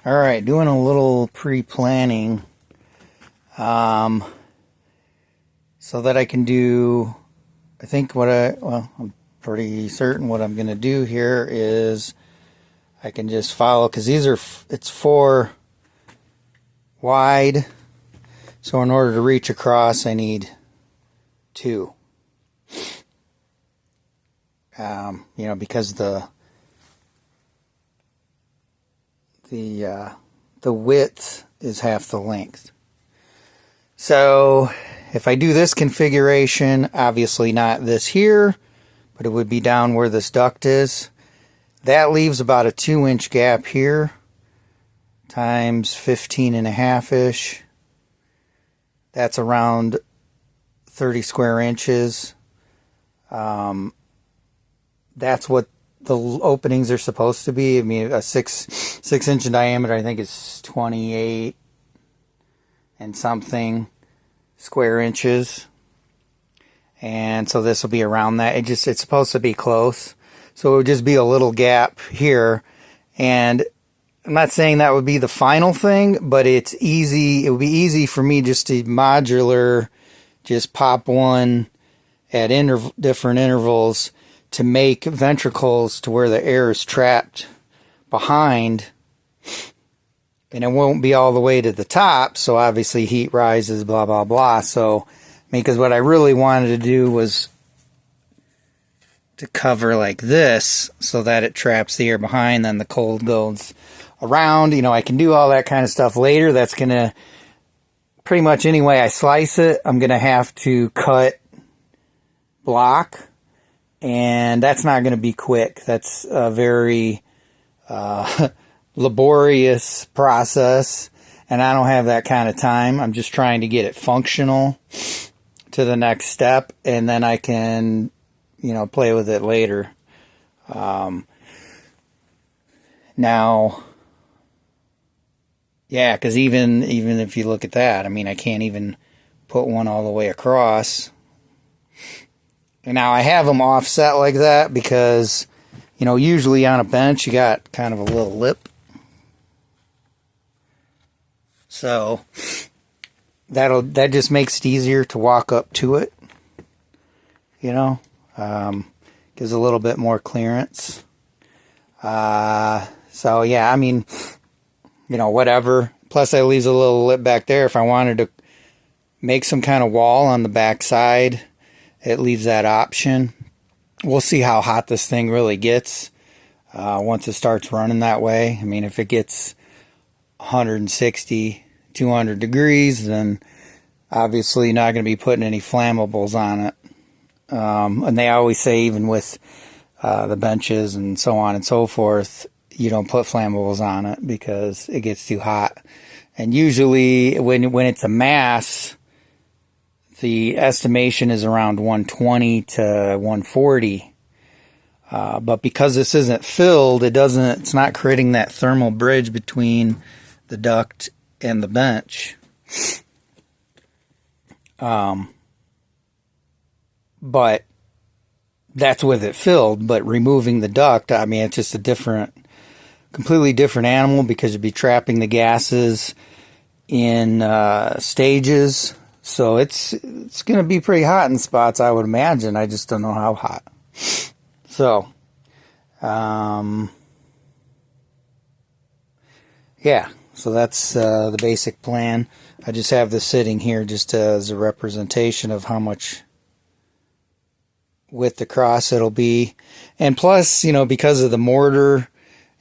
All right, doing a little pre-planning so that I can do, I think I'm pretty certain what I'm going to do here is I can just follow, because it's 4 wide, so in order to reach across I need 2. Because the width is half the length. So if I do this configuration, obviously not this here, but it would be down where this duct is. That leaves about a 2-inch gap here times 15.5-ish. That's around 30 square inches. That's what the openings are supposed to be. I mean, a 6 inch in diameter, I think is 28 and something square inches. And so this will be around that. It's supposed to be close. So it would just be a little gap here. And I'm not saying that would be the final thing, but it's easy. It would be easy for me just to modular, just pop one at different intervals to make ventricles to where the air is trapped behind, and it won't be all the way to the top, so obviously heat rises, blah blah blah. So because what I really wanted to do was to cover like this so that it traps the air behind, then the cold goes around. I can do all that kind of stuff later. That's gonna pretty much, any way I slice it, I'm gonna have to cut block. And that's not going to be quick. That's a very laborious process. And I don't have that kind of time. I'm just trying to get it functional to the next step. And then I can, play with it later. Now, yeah, because even if you look at that, I mean, I can't even put one all the way across. Now I have them offset like that because, usually on a bench you got kind of a little lip. So that just makes it easier to walk up to it. Gives a little bit more clearance. So yeah, I mean, whatever. Plus that leaves a little lip back there if I wanted to make some kind of wall on the back side. It leaves that option. We'll see how hot this thing really gets once it starts running that way. I mean, if it gets 160, 200 degrees, then obviously not going to be putting any flammables on it. And they always say, even with the benches and so on and so forth, you don't put flammables on it because it gets too hot. And usually when it's a mass, the estimation is around 120 to 140. But because this isn't filled, it's not creating that thermal bridge between the duct and the bench. But that's with it filled. But removing the duct, I mean, it's just completely different animal, because you'd be trapping the gases in stages. So it's going to be pretty hot in spots, I would imagine. I just don't know how hot. So, yeah. So that's the basic plan. I just have this sitting here just as a representation of how much width across it'll be. And plus, because of the mortar,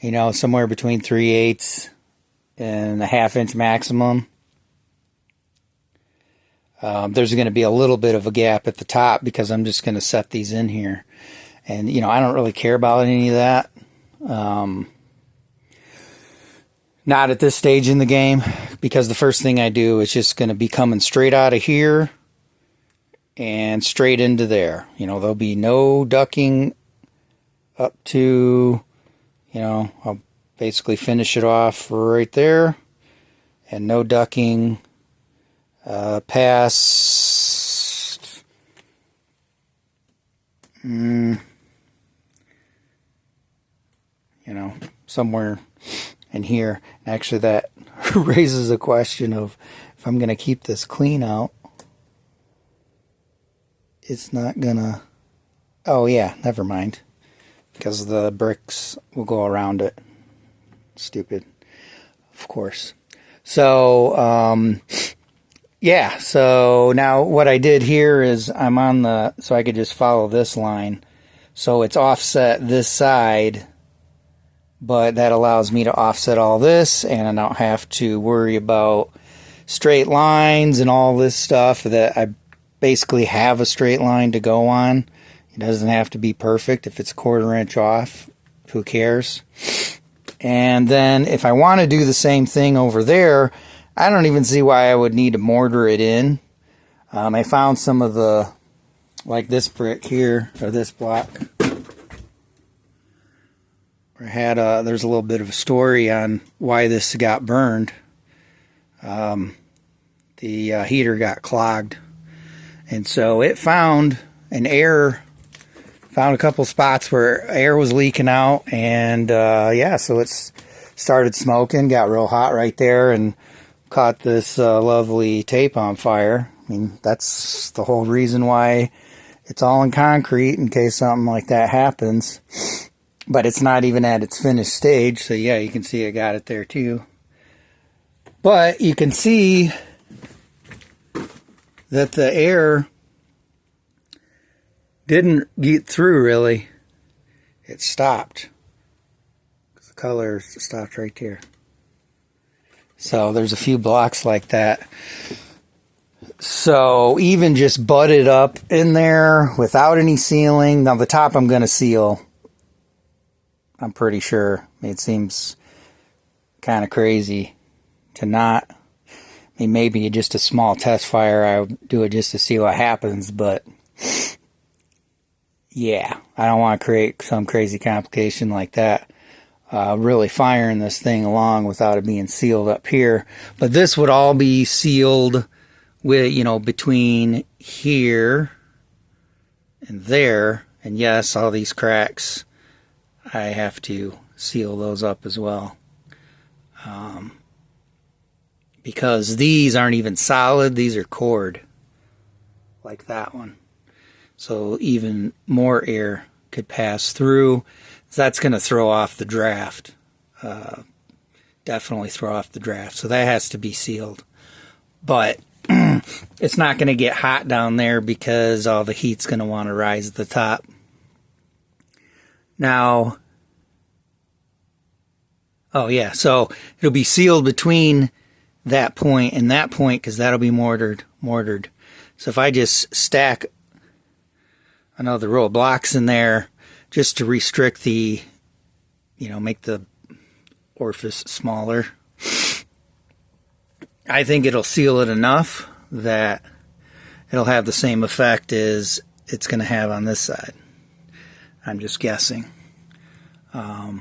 somewhere between 3/8 and a 1/2 inch maximum. There's going to be a little bit of a gap at the top because I'm just going to set these in here. And, I don't really care about any of that. Not at this stage in the game, because the first thing I do is just going to be coming straight out of here and straight into there. There'll be no ducking up to, I'll basically finish it off right there, and no ducking past somewhere and here. Actually, that raises a question of if I'm going to keep this clean out, it's not going to... Oh, yeah, never mind. Because the bricks will go around it. Stupid. Of course. So, yeah, so now what I did here is I'm on the... So I could just follow this line. So it's offset this side, but that allows me to offset all this, and I don't have to worry about straight lines and all this stuff. That I basically have a straight line to go on. It doesn't have to be perfect. If it's a 1/4 inch off, who cares? And then if I want to do the same thing over there, I don't even see why I would need to mortar it in. I found some of the, like this brick here, or this block. There's a little bit of a story on why this got burned. The heater got clogged. And so it found a couple spots where air was leaking out, and yeah, so it started smoking, got real hot right there, and caught this lovely tape on fire. I mean, that's the whole reason why it's all in concrete, in case something like that happens. But it's not even at its finished stage, so yeah, you can see I got it there too. But you can see that the air didn't get through really. It stopped. The color stopped right there. So there's a few blocks like that. So even just butted up in there without any sealing. Now the top I'm going to seal. I'm pretty sure. It seems kind of crazy to not. I mean, maybe just a small test fire. I would do it just to see what happens, but yeah, I don't want to create some crazy complication like that. Really firing this thing along without it being sealed up here. But this would all be sealed with, you know, between here and there. And yes, all these cracks, I have to seal those up as well. Because these aren't even solid, these are cored, like that one. So even more air could pass through. So that's going to throw off the draft. Definitely throw off the draft. So that has to be sealed. But it's not going to get hot down there because all the heat's going to want to rise at the top. Now, oh yeah, so it'll be sealed between that point and that point because that'll be mortared. So if I just stack another row of blocks in there just to restrict the, you know, make the orifice smaller, I think it'll seal it enough that it'll have the same effect as it's going to have on this side. I'm just guessing. I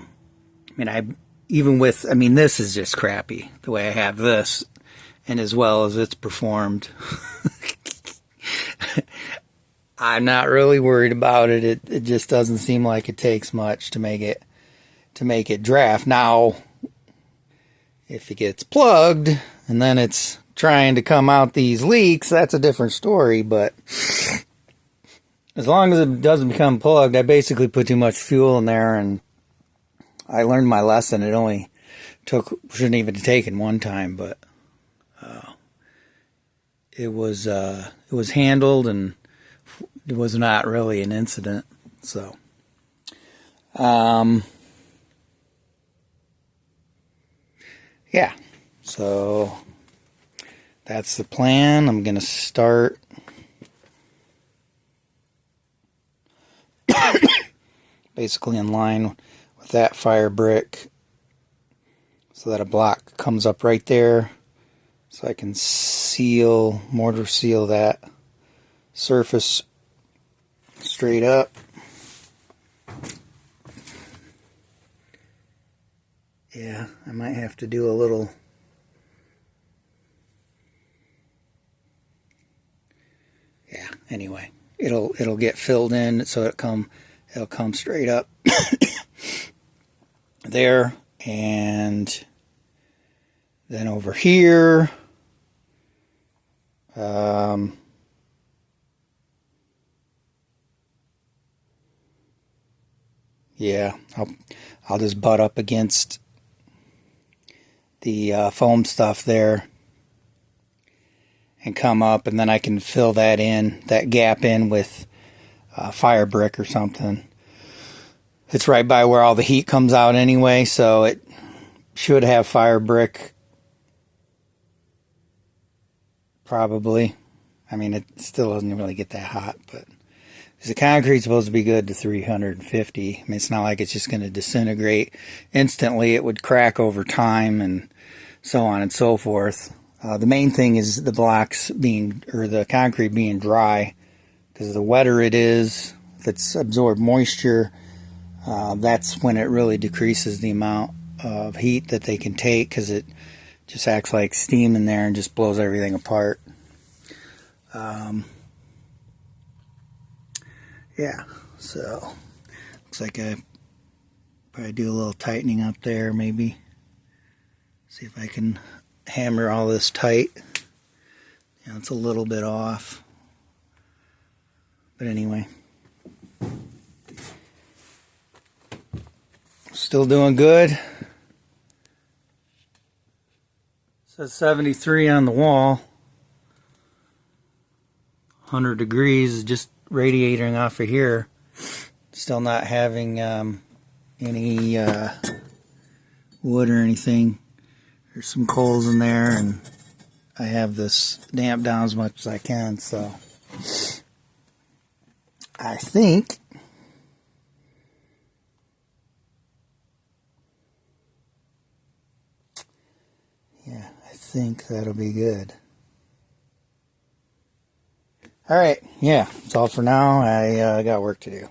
mean, this is just crappy, the way I have this, and as well as it's performed. I'm not really worried about it. It just doesn't seem like it takes much to make it draft. Now, if it gets plugged and then it's trying to come out these leaks, that's a different story. But as long as it doesn't become plugged, I basically put too much fuel in there, and I learned my lesson. It only shouldn't even have taken one time, but it was handled, and it was not really an incident. So, yeah. So that's the plan. I'm going to start basically in line with that fire brick so that a block comes up right there, so I can mortar seal that surface straight up. Yeah, I might have to do a little. Yeah, anyway, it'll get filled in, so it'll come straight up there, And then over here, yeah, I'll just butt up against the foam stuff there and come up, and then I can fill that gap in with fire brick or something. It's right by where all the heat comes out anyway, so it should have fire brick. Probably. I mean, it still doesn't really get that hot, but the concrete's supposed to be good to 350. I mean, it's not like it's just going to disintegrate instantly. It would crack over time and so on and so forth. The main thing is the the concrete being dry, because the wetter it is, if it's absorbed moisture, that's when it really decreases the amount of heat that they can take, because it just acts like steam in there and just blows everything apart. Yeah, so looks like I probably do a little tightening up there, maybe. See if I can hammer all this tight. Yeah, it's a little bit off. But anyway. Still doing good. Says 73 on the wall. 100 degrees, just radiating off of here. Still not having any wood or anything. There's some coals in there, and I have this damped down as much as I can, so I think that'll be good. Alright, yeah, that's all for now. I got work to do.